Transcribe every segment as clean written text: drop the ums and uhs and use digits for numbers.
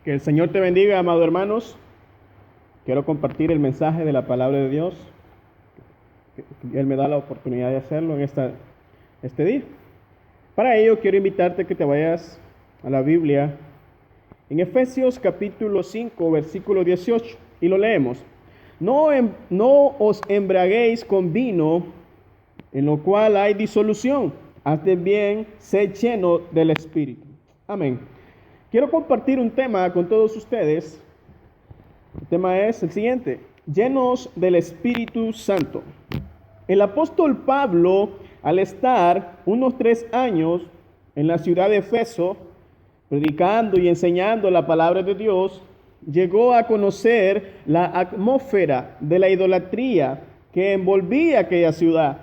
Que el Señor te bendiga, amados hermanos. Quiero compartir el mensaje de la palabra de Dios. Él me da la oportunidad de hacerlo en este día. Para ello quiero invitarte a que te vayas a la Biblia en Efesios capítulo 5, versículo 18, y lo leemos. No os embriaguéis con vino, en lo cual hay disolución. Antes bien, sed lleno del Espíritu. Amén. Quiero compartir un tema con todos ustedes. El tema es el siguiente: llenos del Espíritu Santo. El apóstol Pablo, al estar unos 3 años en la ciudad de Efeso, predicando y enseñando la palabra de Dios, llegó a conocer la atmósfera de la idolatría que envolvía aquella ciudad.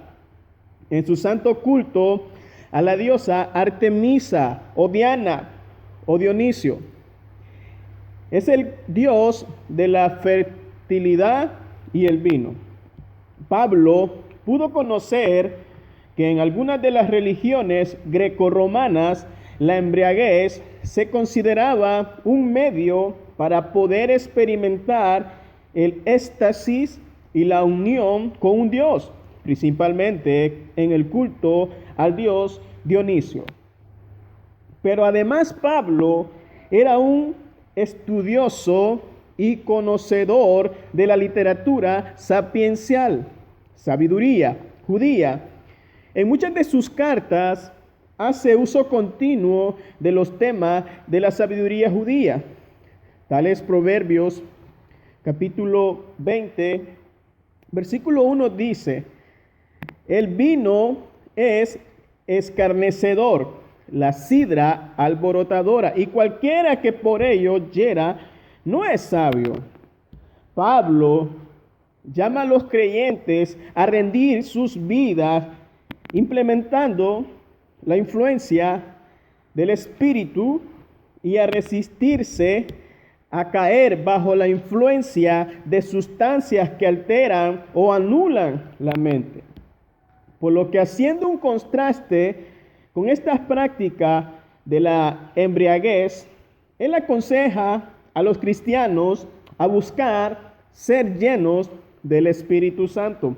En su santo culto a la diosa Artemisa o Diana o Dionisio. Es el dios de la fertilidad y el vino. Pablo pudo conocer que en algunas de las religiones grecorromanas la embriaguez se consideraba un medio para poder experimentar el éxtasis y la unión con un dios, principalmente en el culto al dios Dionisio. Pero además Pablo era un estudioso y conocedor de la literatura sapiencial, sabiduría judía. En muchas de sus cartas hace uso continuo de los temas de la sabiduría judía. Tales Proverbios, capítulo 20, versículo 1 dice: el vino es escarnecedor, la sidra alborotadora, y cualquiera que por ello hiera no es sabio. Pablo llama a los creyentes a rendir sus vidas implementando la influencia del Espíritu y a resistirse a caer bajo la influencia de sustancias que alteran o anulan la mente. Por lo que, haciendo un contraste con esta práctica de la embriaguez, él aconseja a los cristianos a buscar ser llenos del Espíritu Santo.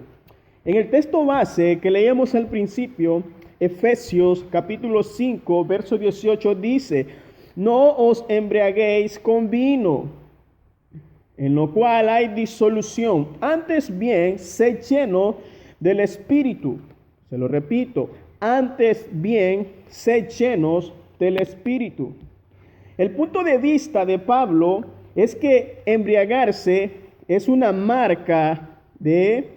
En el texto base que leíamos al principio, Efesios capítulo 5, verso 18 dice: no os embriaguéis con vino, en lo cual hay disolución, antes bien, sed lleno del Espíritu. Se lo repito, antes bien, sed llenos del Espíritu. El punto de vista de Pablo es que embriagarse es una marca de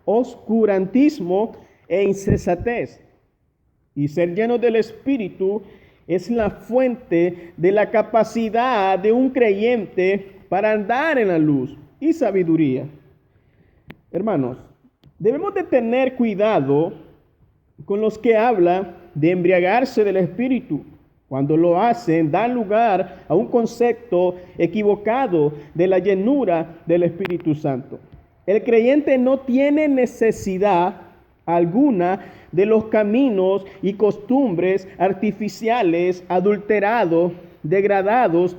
oscurantismo e insensatez. Y ser lleno del Espíritu es la fuente de la capacidad de un creyente para andar en la luz y sabiduría. Hermanos, debemos de tener cuidado con los que hablan de embriagarse del Espíritu. Cuando lo hacen, dan lugar a un concepto equivocado de la llenura del Espíritu Santo. El creyente no tiene necesidad alguna de los caminos y costumbres artificiales, adulterados, degradados,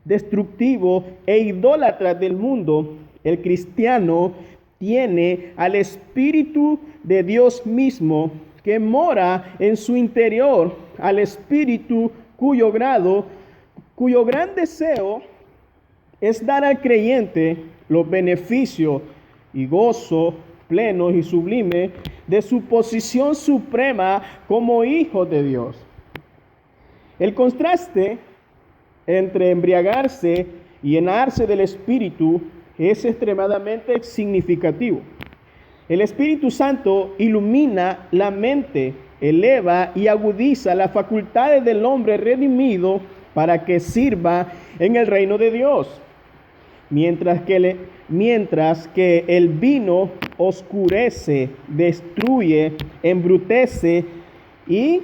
destructivos e idólatras del mundo. El cristiano tiene al Espíritu de Dios mismo que mora en su interior, al Espíritu cuyo gran deseo es dar al creyente los beneficios y gozo pleno y sublime de su posición suprema como hijo de Dios. El contraste entre embriagarse y llenarse del Espíritu es extremadamente significativo. El Espíritu Santo ilumina la mente, eleva y agudiza las facultades del hombre redimido para que sirva en el reino de Dios. Mientras que el vino oscurece, destruye, embrutece y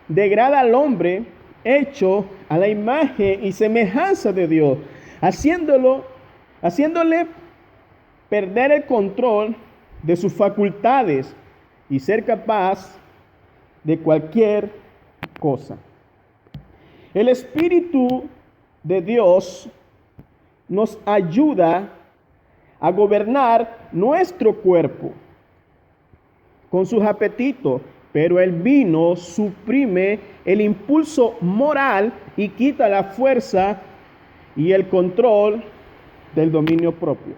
degrada al hombre hecho a la imagen y semejanza de Dios, haciéndole perder el control de sus facultades y ser capaz de cualquier cosa. El Espíritu de Dios nos ayuda a gobernar nuestro cuerpo con sus apetitos, pero el vino suprime el impulso moral y quita la fuerza y el control del dominio propio.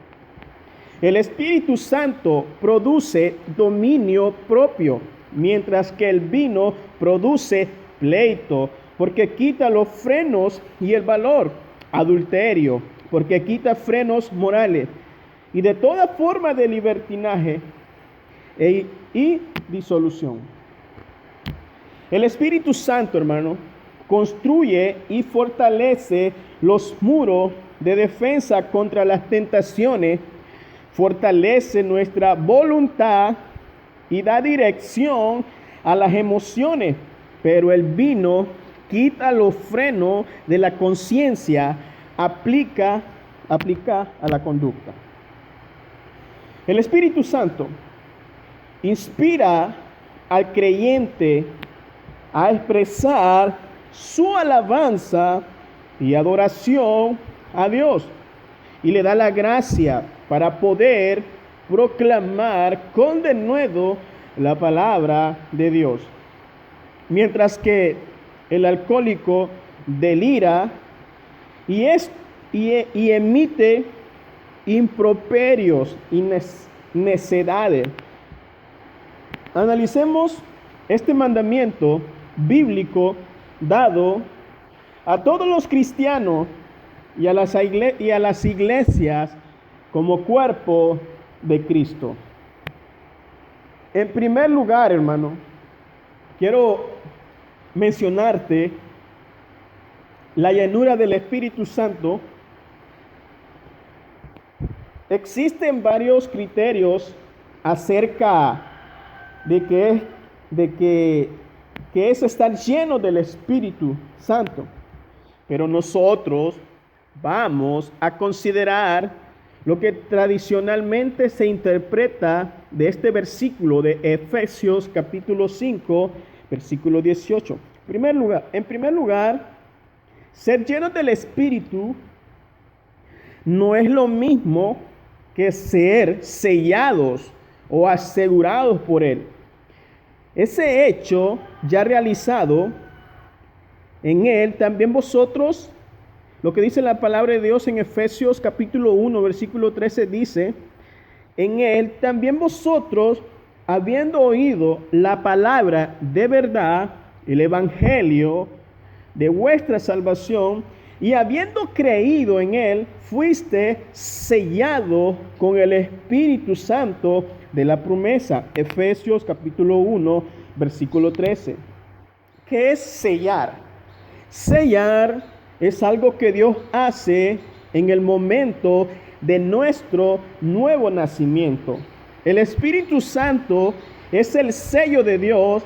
El Espíritu Santo produce dominio propio, mientras que el vino produce pleito, porque quita los frenos y el valor. Adulterio, porque quita frenos morales. Y de toda forma de libertinaje y disolución. El Espíritu Santo, hermano, construye y fortalece los muros de defensa contra las tentaciones, fortalece nuestra voluntad y da dirección a las emociones, pero el vino quita los frenos de la conciencia, aplica a la conducta. El Espíritu Santo inspira al creyente a expresar su alabanza y adoración a Dios y le da la gracia para poder proclamar con denuedo la palabra de Dios. Mientras que el alcohólico delira y emite improperios y necedades. Analicemos este mandamiento bíblico dado a todos los cristianos y a las iglesias como cuerpo de Cristo. En primer lugar, hermano, quiero mencionarte la llenura del Espíritu Santo. Existen varios criterios acerca de que es estar lleno del Espíritu Santo. Pero nosotros vamos a considerar lo que tradicionalmente se interpreta de este versículo de Efesios capítulo 5, versículo 18. En primer lugar, ser llenos del Espíritu no es lo mismo que ser sellados o asegurados por Él. Ese hecho ya realizado en Él, también vosotros, lo que dice la palabra de Dios en Efesios capítulo 1, versículo 13 dice, en Él también vosotros, habiendo oído la palabra de verdad, el evangelio de vuestra salvación, y habiendo creído en Él, fuiste sellado con el Espíritu Santo de la promesa. Efesios capítulo 1, versículo 13. ¿Qué es sellar? Sellar es algo que Dios hace en el momento de nuestro nuevo nacimiento. El Espíritu Santo es el sello de Dios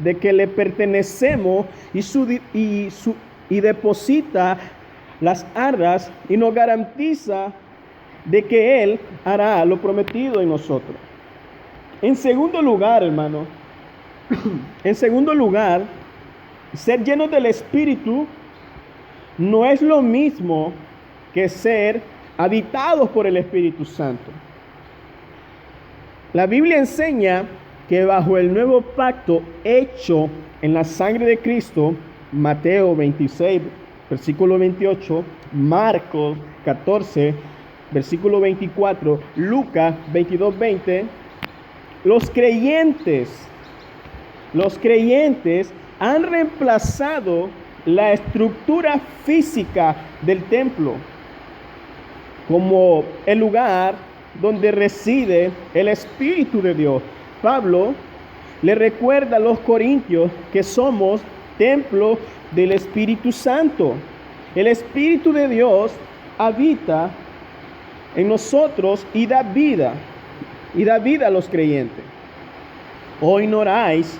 de que le pertenecemos y deposita las arras y nos garantiza de que Él hará lo prometido en nosotros. En segundo lugar, hermano, ser llenos del Espíritu no es lo mismo que ser habitados por el Espíritu Santo. La Biblia enseña que bajo el nuevo pacto hecho en la sangre de Cristo, Mateo 26, versículo 28, Marcos 14, versículo 24, Lucas 22, 20, los creyentes han reemplazado la estructura física del templo como el lugar donde reside el Espíritu de Dios. Pablo le recuerda a los corintios que somos templo del Espíritu Santo. El Espíritu de Dios habita en nosotros y da vida a los creyentes. ¿O ignoráis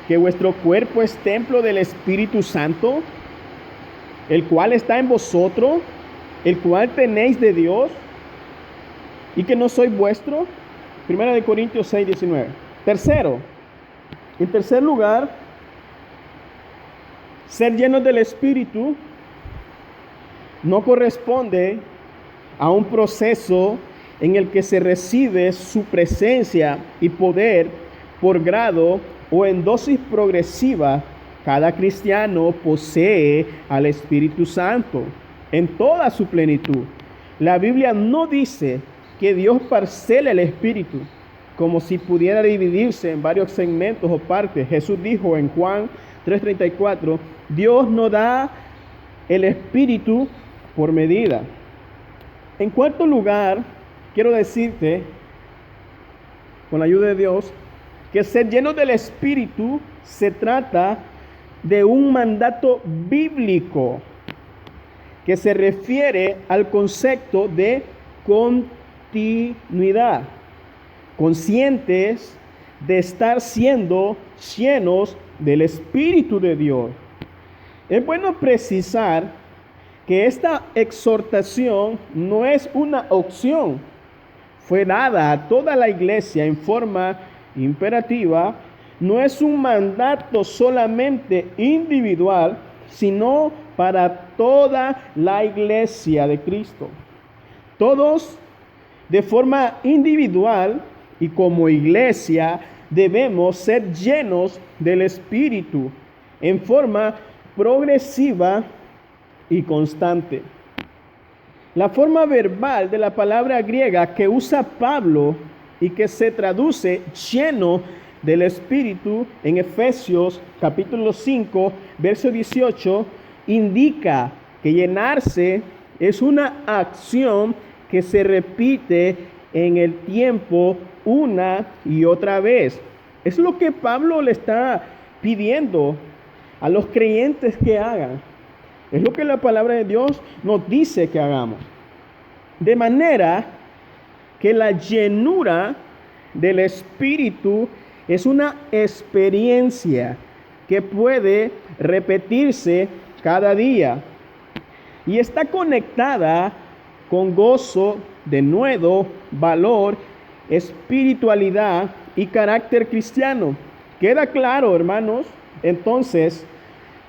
que vuestro cuerpo es templo del Espíritu Santo, el cual está en vosotros, el cual tenéis de Dios, y que no sois vuestro? 1 Corintios 6, 19. En tercer lugar, ser llenos del Espíritu no corresponde a un proceso en el que se recibe su presencia y poder por grado o en dosis progresiva. Cada cristiano posee al Espíritu Santo en toda su plenitud. La Biblia no dice que Dios parcela el Espíritu como si pudiera dividirse en varios segmentos o partes. Jesús dijo en Juan 3:34, Dios no da el Espíritu por medida. En cuarto lugar, quiero decirte, con la ayuda de Dios, que ser lleno del Espíritu se trata de un mandato bíblico que se refiere al concepto de continuidad, conscientes de estar siendo llenos del Espíritu de Dios. Es bueno precisar que esta exhortación no es una opción, fue dada a toda la iglesia en forma imperativa, no es un mandato solamente individual, sino para toda la iglesia de Cristo. Todos, de forma individual y como iglesia, debemos ser llenos del Espíritu en forma progresiva y constante. La forma verbal de la palabra griega que usa Pablo y que se traduce lleno del Espíritu en Efesios capítulo 5, verso 18, indica que llenarse es una acción que se repite en el tiempo una y otra vez. Es lo que Pablo le está pidiendo a los creyentes que hagan. Es lo que la palabra de Dios nos dice que hagamos. De manera que la llenura del Espíritu es una experiencia que puede repetirse cada día y está conectada con gozo, denuedo, valor, espiritualidad y carácter cristiano. Queda claro, hermanos, entonces,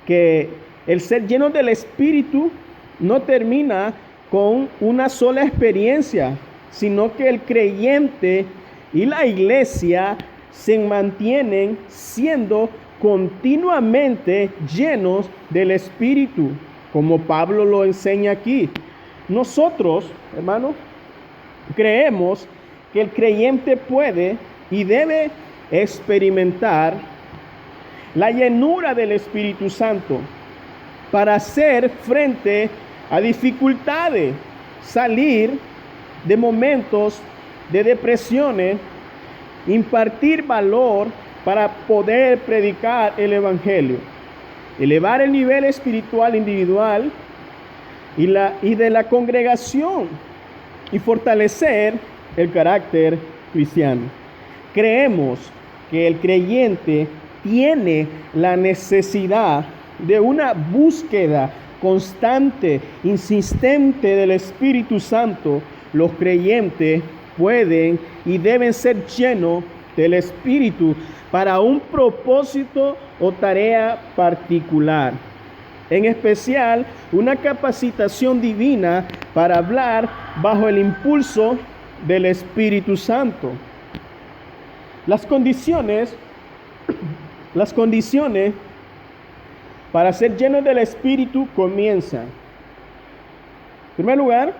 que el ser lleno del Espíritu no termina con una sola experiencia, sino que el creyente y la iglesia se mantienen siendo continuamente llenos del Espíritu, como Pablo lo enseña aquí. Nosotros, hermanos, creemos que el creyente puede y debe experimentar la llenura del Espíritu Santo para hacer frente a dificultades, salir de momentos de depresiones, impartir valor para poder predicar el Evangelio, elevar el nivel espiritual individual y de la congregación y fortalecer el carácter cristiano. Creemos que el creyente tiene la necesidad de una búsqueda constante, insistente del Espíritu Santo. Los creyentes pueden y deben ser llenos del Espíritu para un propósito o tarea particular. En especial, una capacitación divina para hablar bajo el impulso del Espíritu Santo. Las condiciones para ser llenos del Espíritu comienzan. En primer lugar,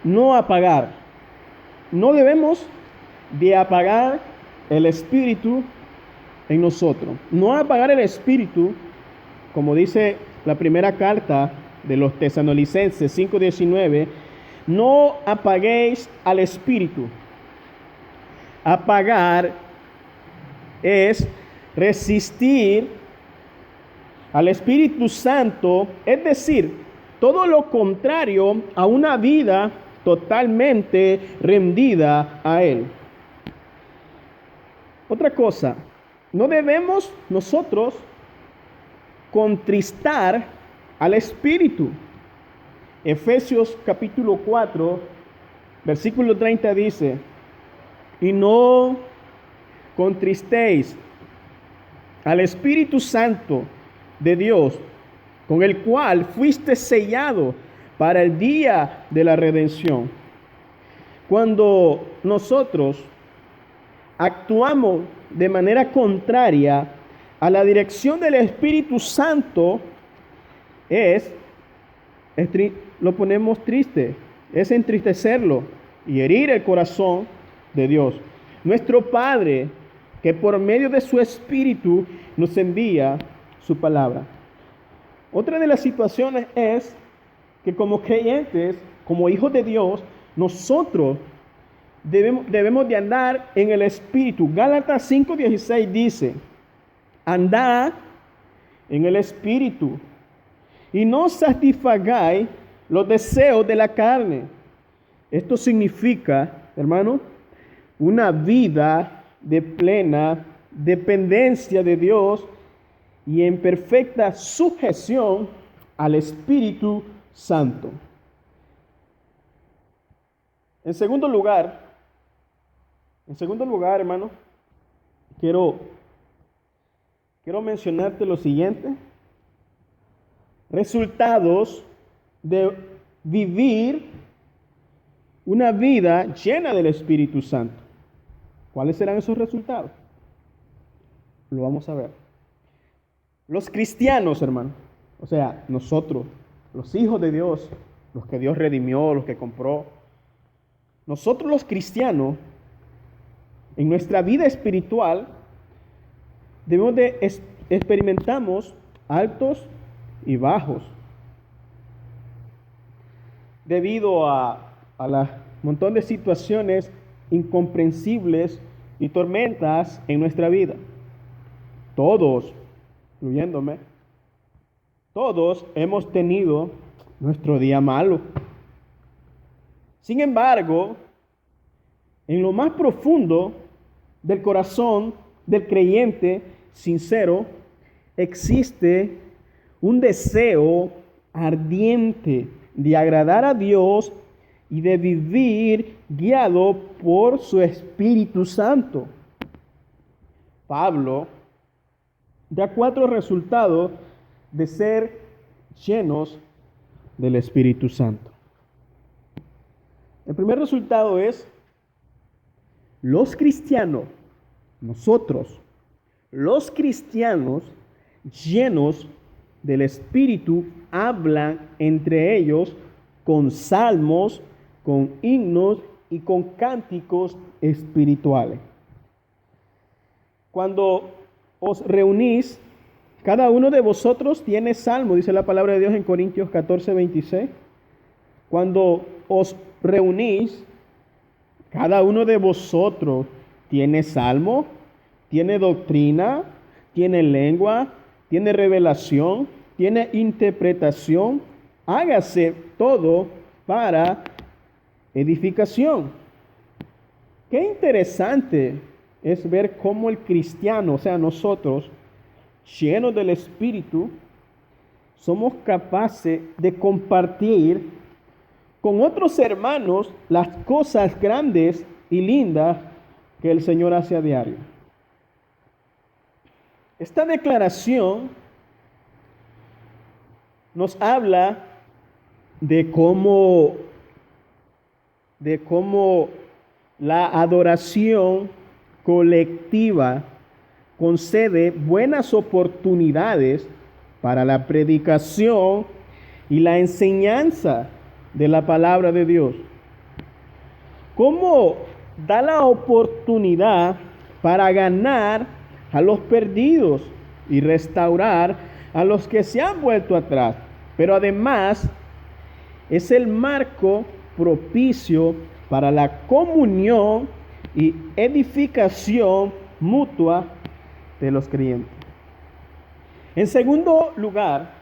no apagar. No debemos de apagar el Espíritu en nosotros. No apagar el Espíritu, como dice la primera carta de los Tesalonicenses 5:19, no apaguéis al Espíritu. Apagar es resistir al Espíritu Santo, es decir, todo lo contrario a una vida totalmente rendida a Él. Otra cosa, no debemos nosotros contristar al Espíritu. Efesios capítulo 4, versículo 30 dice, y no contristéis al Espíritu Santo de Dios, con el cual fuiste sellado para el día de la redención. Cuando nosotros actuamos de manera contraria a la dirección del Espíritu Santo, lo ponemos triste, es entristecerlo y herir el corazón de Dios. Nuestro Padre, que por medio de su Espíritu nos envía su palabra. Otra de las situaciones es que como creyentes, como hijos de Dios, nosotros debemos de andar en el Espíritu. Gálatas 5:16 dice, andad en el Espíritu y no satisfagáis los deseos de la carne. Esto significa, hermano, una vida de plena dependencia de Dios y en perfecta sujeción al Espíritu Santo. En segundo lugar, hermano, quiero mencionarte lo siguiente. Resultados de vivir una vida llena del Espíritu Santo. ¿Cuáles serán esos resultados? Lo vamos a ver. Los cristianos, hermano, o sea, nosotros, los hijos de Dios, los que Dios redimió, los que compró, nosotros los cristianos, en nuestra vida espiritual, experimentamos altos y bajos, debido a montón de situaciones incomprensibles y tormentas en nuestra vida. Todos, incluyéndome, todos hemos tenido nuestro día malo. Sin embargo, en lo más profundo del corazón del creyente sincero, existe un deseo ardiente de agradar a Dios y de vivir guiado por su Espíritu Santo. Pablo da 4 resultados de ser llenos del Espíritu Santo. El primer resultado es: los cristianos, nosotros, los cristianos llenos del Espíritu, hablan entre ellos con salmos, con himnos y con cánticos espirituales. Cuando os reunís, cada uno de vosotros tiene salmo, dice la palabra de Dios en Corintios 14:26. Cuando os reunís, cada uno de vosotros tiene salmo, tiene doctrina, tiene lengua, tiene revelación, tiene interpretación. Hágase todo para edificación. Qué interesante es ver cómo el cristiano, o sea, nosotros, llenos del Espíritu, somos capaces de compartir con otros hermanos las cosas grandes y lindas que el Señor hace a diario. Esta declaración nos habla de cómo la adoración colectiva concede buenas oportunidades para la predicación y la enseñanza de la palabra de Dios. Cómo da la oportunidad para ganar a los perdidos y restaurar a los que se han vuelto atrás. Pero además es el marco propicio para la comunión y edificación mutua de los creyentes. En segundo lugar,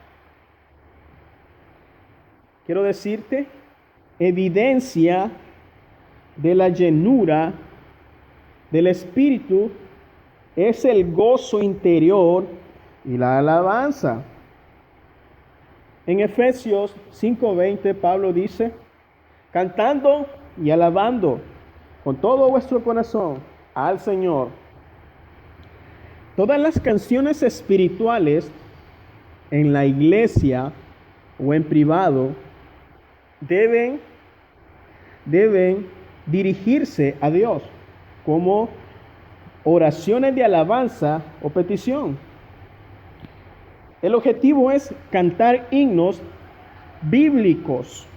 quiero decirte, evidencia de la llenura del Espíritu es el gozo interior y la alabanza. En Efesios 5:20 Pablo dice: cantando y alabando con todo vuestro corazón al Señor. Todas las canciones espirituales en la iglesia o en privado deben dirigirse a Dios como oraciones de alabanza o petición. El objetivo es cantar himnos bíblicos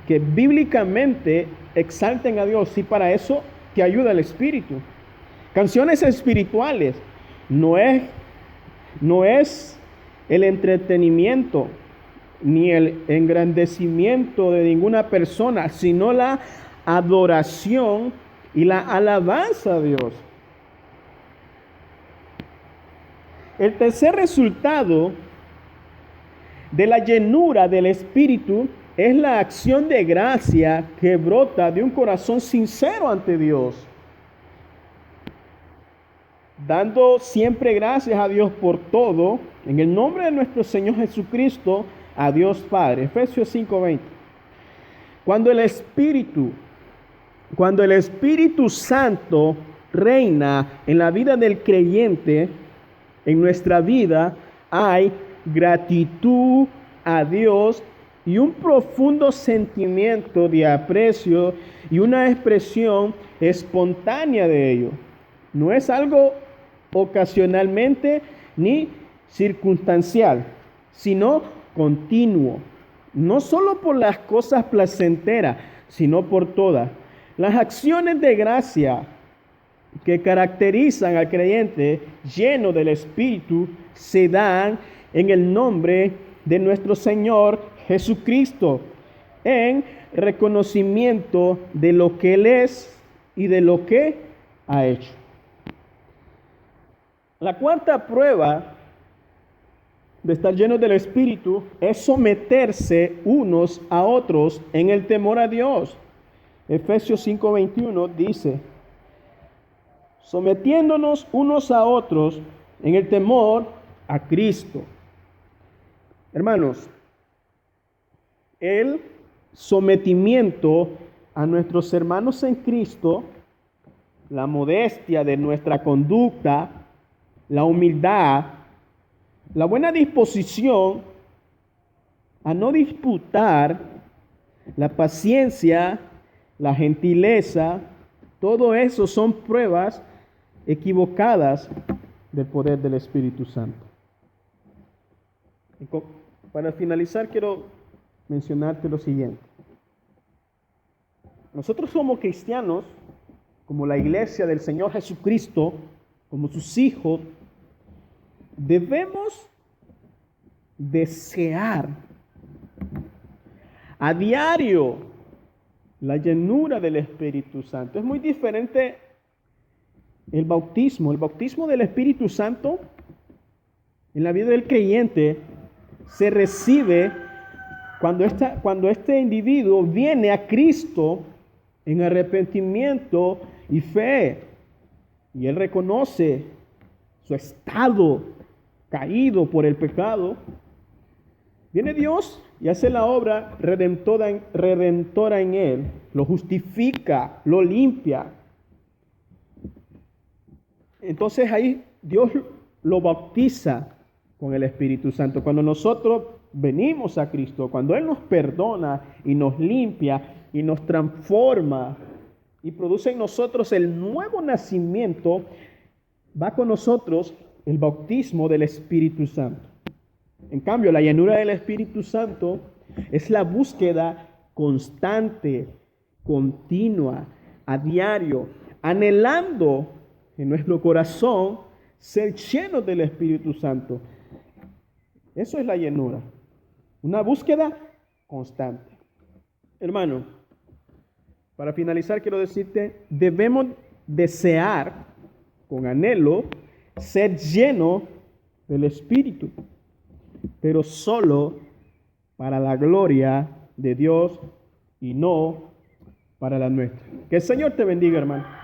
que bíblicamente exalten a Dios, y para eso te ayuda el Espíritu. Canciones espirituales no es el entretenimiento ni el engrandecimiento de ninguna persona, sino la adoración y la alabanza a Dios. El tercer resultado de la llenura del Espíritu es la acción de gracia que brota de un corazón sincero ante Dios, dando siempre gracias a Dios por todo, en el nombre de nuestro Señor Jesucristo, a Dios Padre. Efesios 5:20. Cuando el Espíritu Santo reina en la vida del creyente, en nuestra vida hay gratitud a Dios y un profundo sentimiento de aprecio y una expresión espontánea de ello. No es algo ocasionalmente ni circunstancial, sino continuo. No solo por las cosas placenteras, sino por todas. Las acciones de gracia que caracterizan al creyente lleno del Espíritu se dan en el nombre de nuestro Señor Jesucristo, en reconocimiento de lo que Él es y de lo que ha hecho. La cuarta prueba de estar lleno del Espíritu es someterse unos a otros en el temor a Dios. Efesios 5:21 dice: sometiéndonos unos a otros en el temor a Cristo. Hermanos, el sometimiento a nuestros hermanos en Cristo, la modestia de nuestra conducta, la humildad, la buena disposición a no disputar, la paciencia, la gentileza, todo eso son pruebas equivocadas del poder del Espíritu Santo. Para finalizar, quiero mencionarte lo siguiente. Nosotros somos cristianos, como la iglesia del Señor Jesucristo, como sus hijos, debemos desear a diario la llenura del Espíritu Santo. Es muy diferente el bautismo. El bautismo del Espíritu Santo en la vida del creyente se recibe cuando este individuo viene a Cristo en arrepentimiento y fe, y él reconoce su estado caído por el pecado. Viene Dios y hace la obra redentora en él, lo justifica, lo limpia. Entonces ahí Dios lo bautiza con el Espíritu Santo. Cuando nosotros venimos a Cristo, cuando Él nos perdona y nos limpia y nos transforma y produce en nosotros el nuevo nacimiento, va con nosotros el bautismo del Espíritu Santo. En cambio, la llenura del Espíritu Santo es la búsqueda constante, continua, a diario, anhelando en nuestro corazón ser llenos del Espíritu Santo. Eso es la llenura, una búsqueda constante. Hermano, para finalizar quiero decirte, debemos desear con anhelo ser llenos del Espíritu, pero solo para la gloria de Dios y no para la nuestra. Que el Señor te bendiga, hermano.